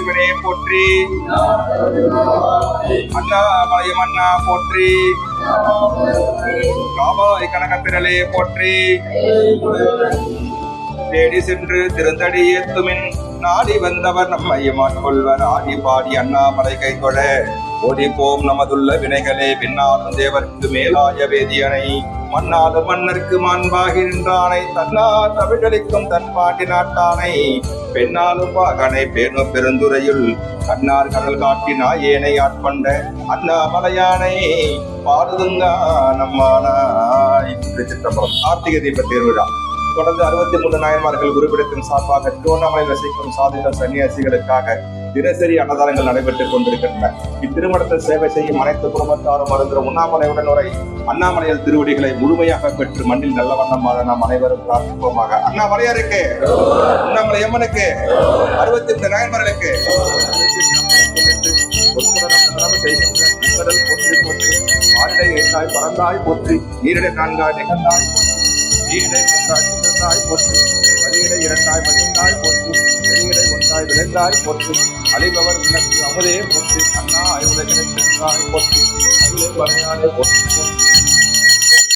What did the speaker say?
சிவனே போற்றி. அண்ணாமலையம் அண்ணா போற்றி. காவாய் கனகத்திரளே போற்றி. தேடி சென்று திருந்தடி ஏத்துமின் நாடி வந்தவர் நம்மையும் ஆட்கொள்வர். ஆடி பாடி அண்ணாமலை கைகொட ஓடிப்போம் நமதுள்ள வினைகளே. பின்னாலும் தேவர்க்கு மேலாய வேதியனை மன்னாலும் மன்னர்க்கு மாண்பாகி நின்றானை. தன்னார் தமிழளிக்கும் தன் பாண்டி நாட்டானை பெண்ணாலும் பாகனை பேணும் பெருந்துறையுள் கண்ணார் கடல் காட்டி நாயேனை ஆட்கொண்ட அண்ணாமலையானை பாடுதுங்க நம்மானாய். திருச்சிற்றம்பலம். கார்த்திகை தீப திருவிழா தொடர்ந்து 63 நாயன்மார்கள் குருபிடத்தின் சார்பாக திருவண்ணாமலை வசிக்கும் சாதிகள் சன்னியாசிகளுக்காக தினசரி அன்னதானங்கள் நடைபெற்றுக் கொண்டிருக்கின்றன. இத்திருமணத்தில் சேவை செய்யும் அனைத்து குடும்பத்தாரும் வருகிற உண்ணாமலையுடன் உரை அண்ணாமலையில் திருவடிகளை முழுமையாக பெற்று மண்ணில் நல்ல வண்ணமாக நாம் அனைவரும் பிரார்த்திப்போமாக. அண்ணாமலையாருக்கு, உண்ணாமலை அம்மனுக்கு, 63 நாயன்மார்களுக்கு போற்றி போற்றி. ஆரிடை எட்டாய் பறந்தாய் போற்றி. நீரிடை நான்காய் நிகழ்ந்தாய் போற்றி. நீரிடை மூன்றாய் நிகழ்ந்தாய் போற்றி. வழியிடை இரண்டாய் மகிழ்ந்தாய் போற்றி. வெளியிடை ஒன்றாய் விளைந்தாய் போற்றி. அழிபவர் உனக்கு அமுதே போற்றி. அண்ணா ஐவுலகினை போற்றி. அருளை வரையாடே போற்றி.